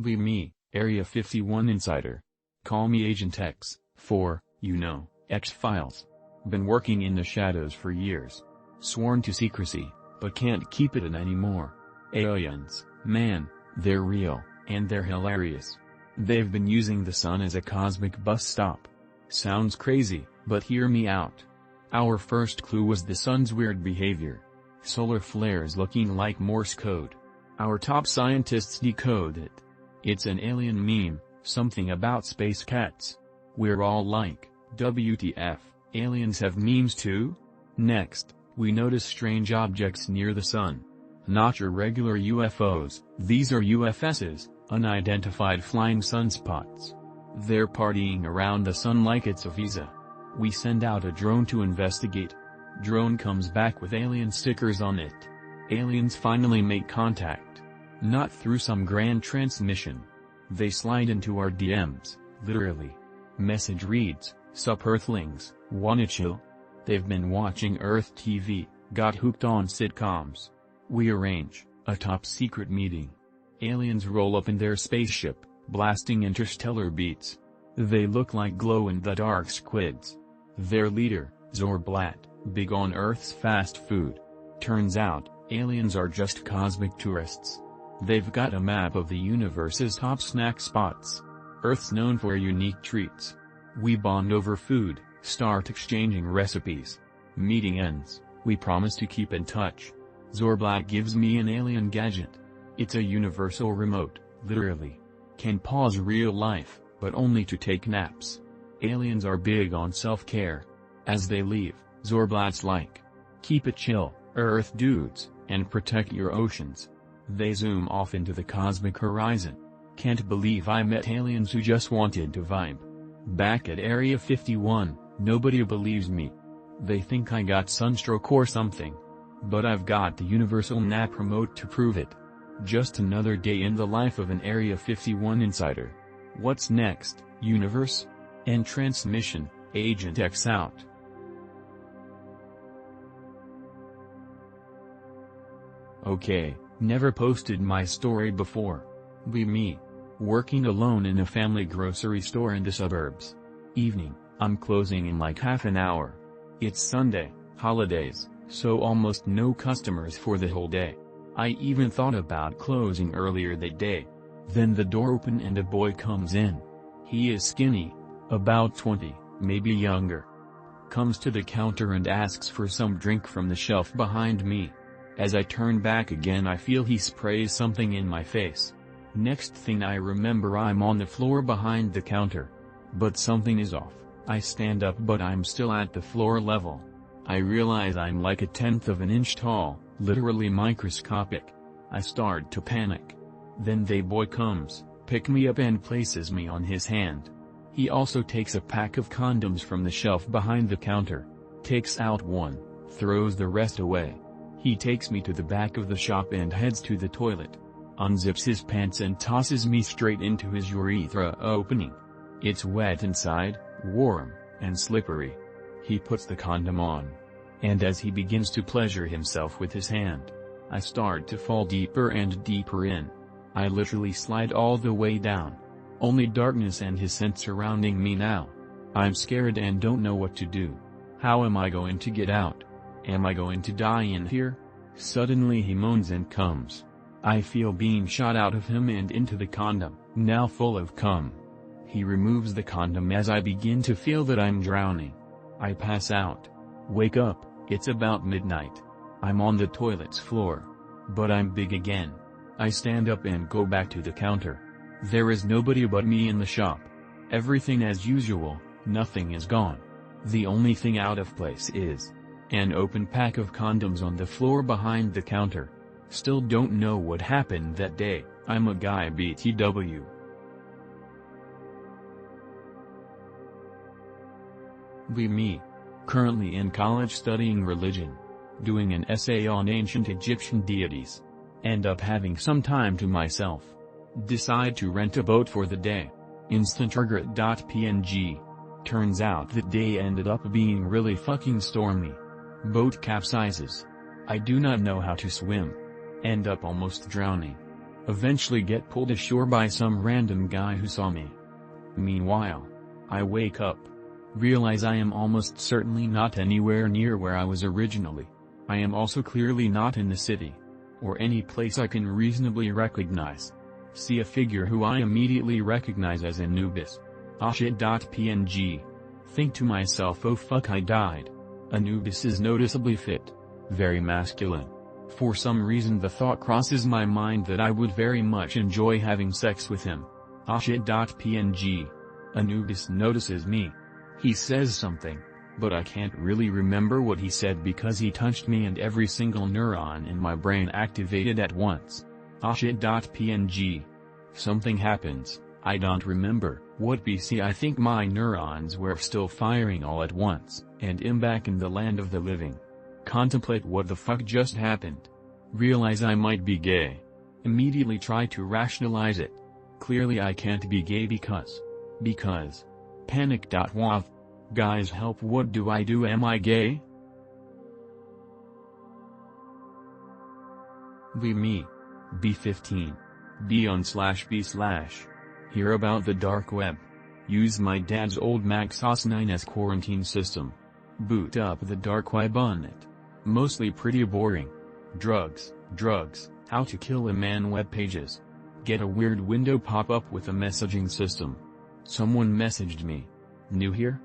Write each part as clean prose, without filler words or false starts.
Be me, Area 51 Insider. Call me Agent X, X-Files. Been working in the shadows for years. Sworn to secrecy, but can't keep it in anymore. Aliens, man, they're real, and they're hilarious. They've been using the sun as a cosmic bus stop. Sounds crazy, but hear me out. Our first clue was the sun's weird behavior. Solar flares looking like Morse code. Our top scientists decode it. It's an alien meme, something about space cats. We're all like, WTF, aliens have memes too? Next, we notice strange objects near the sun. Not your regular UFOs, these are UFSs, unidentified flying sunspots. They're partying around the sun like it's a visa. We send out a drone to investigate. Drone comes back with alien stickers on it. Aliens finally make contact. Not through some grand transmission. They slide into our DMs, literally. Message reads, "Sup Earthlings, wanna chill?" They've been watching Earth TV, got hooked on sitcoms. We arrange a top-secret meeting. Aliens roll up in their spaceship, blasting interstellar beats. They look like glow-in-the-dark squids. Their leader, Zorblat, big on Earth's fast food. Turns out, aliens are just cosmic tourists. They've got a map of the universe's top snack spots. Earth's known for unique treats. We bond over food, start exchanging recipes. Meeting ends, we promise to keep in touch. Zorblat gives me an alien gadget. It's a universal remote, literally. Can pause real life, but only to take naps. Aliens are big on self-care. As they leave, Zorblat's like, "Keep it chill, Earth dudes, and protect your oceans." They zoom off into the cosmic horizon. Can't believe I met aliens who just wanted to vibe. Back at Area 51, nobody believes me. They think I got sunstroke or something. But I've got the universal nap remote to prove it. Just another day in the life of an Area 51 insider. What's next, universe? End transmission, Agent X out. Okay, never posted my story before. Be me. Working alone in a family grocery store in the suburbs. Evening, I'm closing in like half an hour. It's Sunday, holidays, so almost no customers for the whole day. I even thought about closing earlier that day. Then the door opens and a boy comes in. He is skinny, about 20, maybe younger. Comes to the counter and asks for some drink from the shelf behind me. As I turn back again, I feel he sprays something in my face. Next thing I remember, I'm on the floor behind the counter. But something is off. I stand up but I'm still at the floor level. I realize I'm like 1/10 of an inch tall, literally microscopic. I start to panic. Then the boy comes, picks me up and places me on his hand. He also takes a pack of condoms from the shelf behind the counter. Takes out one, throws the rest away. He takes me to the back of the shop and heads to the toilet. Unzips his pants and tosses me straight into his urethra opening. It's wet inside, warm, and slippery. He puts the condom on. And as he begins to pleasure himself with his hand, I start to fall deeper and deeper in. I literally slide all the way down. Only darkness and his scent surrounding me now. I'm scared and don't know what to do. How am I going to get out? Am I going to die in here? Suddenly he moans and comes. I feel being shot out of him and into the condom, now full of cum. He removes the condom as I begin to feel that I'm drowning. I pass out. Wake up, it's about midnight. I'm on the toilet's floor. But I'm big again. I stand up and go back to the counter. There is nobody but me in the shop. Everything as usual, nothing is gone. The only thing out of place is an open pack of condoms on the floor behind the counter. Still don't know what happened that day. I'm a guy BTW. Be me. Currently in college studying religion. Doing an essay on ancient Egyptian deities. End up having some time to myself. Decide to rent a boat for the day. Instant regret.png. Turns out that day ended up being really fucking stormy. Boat capsizes. I do not know how to swim. End up almost drowning. Eventually get pulled ashore by some random guy who saw me. Meanwhile, I wake up. Realize I am almost certainly not anywhere near where I was originally. I am also clearly not in the city, or any place I can reasonably recognize. See a figure who I immediately recognize as Anubis. Ashit.png. Think to myself, oh fuck, I died. Anubis is noticeably fit. Very masculine. For some reason the thought crosses my mind that I would very much enjoy having sex with him. Ashit.png. Anubis notices me. He says something, but I can't really remember what he said because he touched me and every single neuron in my brain activated at once. Ashit.png. Something happens, I don't remember what BC. I think my neurons were still firing all at once, and am back in the land of the living. Contemplate what the fuck just happened. Realize I might be gay. Immediately try to rationalize it. Clearly I can't be gay because. Panic.wav. Guys help, what do I do, am I gay? Be me. B15. B/B/. Hear about the dark web. Use my dad's old Mac OS 9's quarantine system. Boot up the dark web on it. Mostly pretty boring. Drugs, how to kill a man web pages. Get a weird window pop up with a messaging system. Someone messaged me. New here?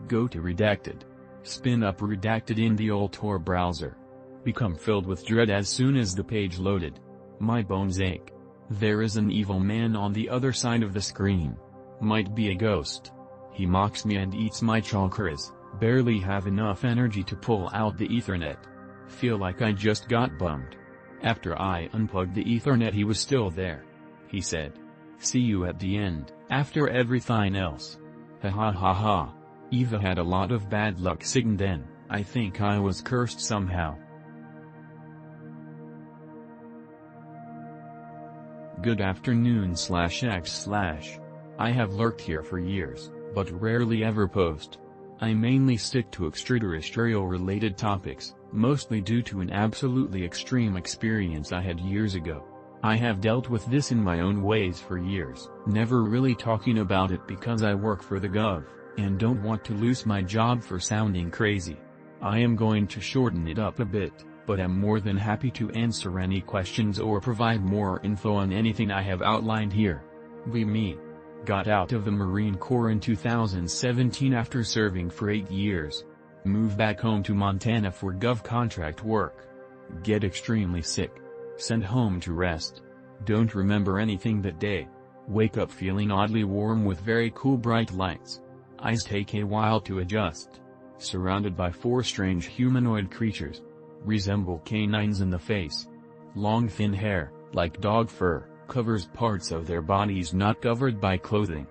Go to redacted. Spin up redacted in the old Tor browser. Become filled with dread as soon as the page loaded. My bones ache. There is an evil man on the other side of the screen. Might be a ghost. He mocks me and eats my chakras. Barely have enough energy to pull out the Ethernet. Feel like I just got bummed. After I unplugged the Ethernet he was still there. He said, "See you at the end, after everything else." Ha ha ha ha. Eva had a lot of bad luck sign then. I think I was cursed somehow. Good afternoon /x/. I have lurked here for years, but rarely ever post. I mainly stick to extraterrestrial related topics, mostly due to an absolutely extreme experience I had years ago. I have dealt with this in my own ways for years, never really talking about it because I work for the Gov, and don't want to lose my job for sounding crazy. I am going to shorten it up a bit, but am more than happy to answer any questions or provide more info on anything I have outlined here. Me. Got out of the Marine Corps in 2017 after serving for 8 years. Moved back home to Montana for Gov contract work. Get extremely sick. Sent home to rest. Don't remember anything that day. Wake up feeling oddly warm with very cool bright lights. Eyes take a while to adjust. Surrounded by 4 strange humanoid creatures. Resemble canines in the face. Long thin hair, like dog fur, covers parts of their bodies not covered by clothing.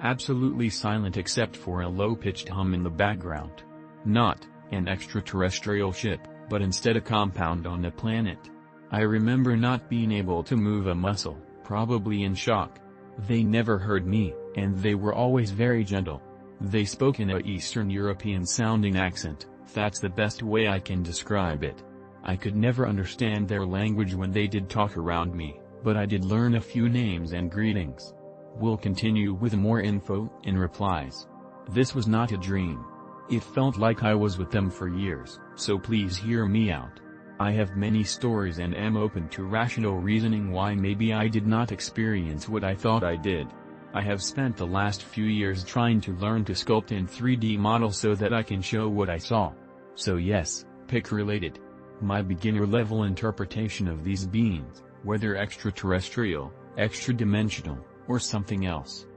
Absolutely silent except for a low-pitched hum in the background. Not an extraterrestrial ship, but instead a compound on a planet. I remember not being able to move a muscle, probably in shock. They never heard me, and they were always very gentle. They spoke in a Eastern European sounding accent. That's the best way I can describe it. I could never understand their language when they did talk around me, but I did learn a few names and greetings. We'll continue with more info and replies. This was not a dream. It felt like I was with them for years, so please hear me out. I have many stories and am open to rational reasoning why maybe I did not experience what I thought I did. I have spent the last few years trying to learn to sculpt in 3D model so that I can show what I saw. So yes, pic related. My beginner level interpretation of these beings, whether extraterrestrial, extra-dimensional, or something else.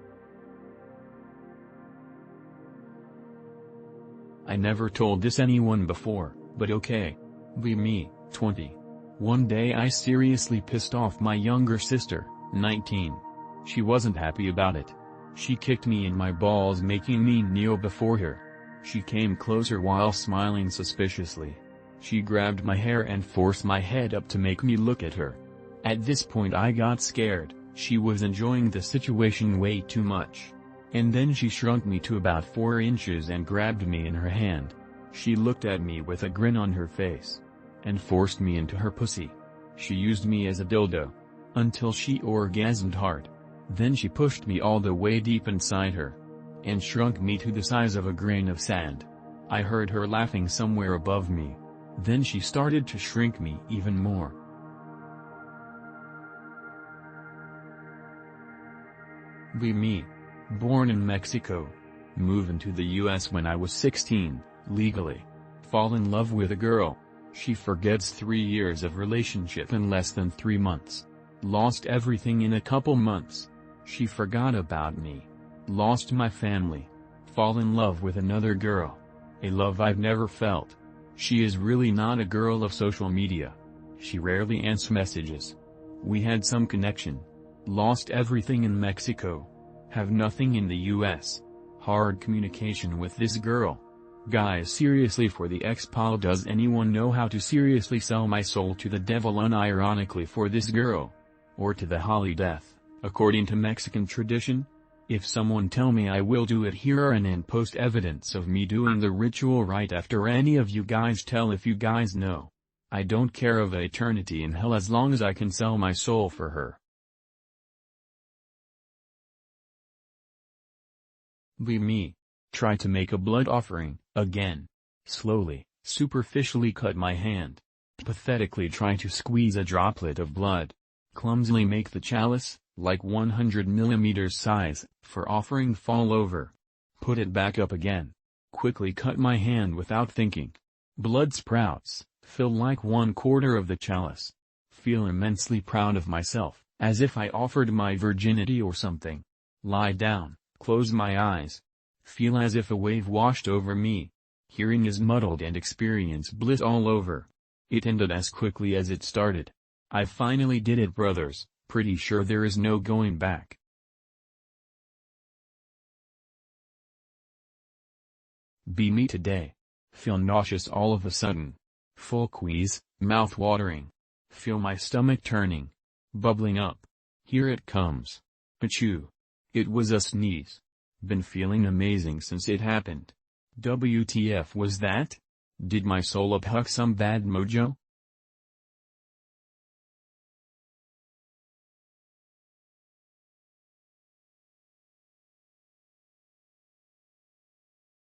I never told this anyone before, but okay. Me, 20. One day I seriously pissed off my younger sister, 19. She wasn't happy about it. She kicked me in my balls, making me kneel before her. She came closer while smiling suspiciously. She grabbed my hair and forced my head up to make me look at her. At this point I got scared. She was enjoying the situation way too much. And then she shrunk me to about 4 inches and grabbed me in her hand. She looked at me with a grin on her face. And forced me into her pussy. She used me as a dildo. until she orgasmed hard. Then she pushed me all the way deep inside her, and shrunk me to the size of a grain of sand. I heard her laughing somewhere above me. Then she started to shrink me even more. Me. Born in Mexico. Moved into the US when I was 16, legally. Fall in love with a girl. She forgets 3 years of relationship in less than 3 months. Lost everything in a couple months. She forgot about me. Lost my family. Fall in love with another girl. A love I've never felt. She is really not a girl of social media. She rarely answers messages. We had some connection. Lost everything in Mexico. Have nothing in the US. Hard communication with this girl. Guys, seriously, for the ex-pal, does anyone know how to seriously sell my soul to the devil unironically for this girl? Or to the holy death, according to Mexican tradition? If someone tell me, I will do it here and post evidence of me doing the ritual right after any of you guys tell. If you guys know, I don't care of eternity in hell as long as I can sell my soul for her. Me. Try to make a blood offering, again. Slowly, superficially cut my hand. Pathetically try to squeeze a droplet of blood. Clumsily make the chalice, like 100 millimeters size, for offering, fall over. Put it back up again. Quickly cut my hand without thinking. Blood sprouts, fill like 1/4 of the chalice. Feel immensely proud of myself, as if I offered my virginity or something. Lie down, close my eyes. Feel as if a wave washed over me. Hearing is muddled and experience bliss all over. It ended as quickly as it started. I finally did it, brothers, pretty sure there is no going back. Me today. Feel nauseous all of a sudden. Full quease, mouth watering. Feel my stomach turning. Bubbling up. Here it comes. Achoo. It was a sneeze. Been feeling amazing since it happened. WTF was that? Did my soul uphuck some bad mojo?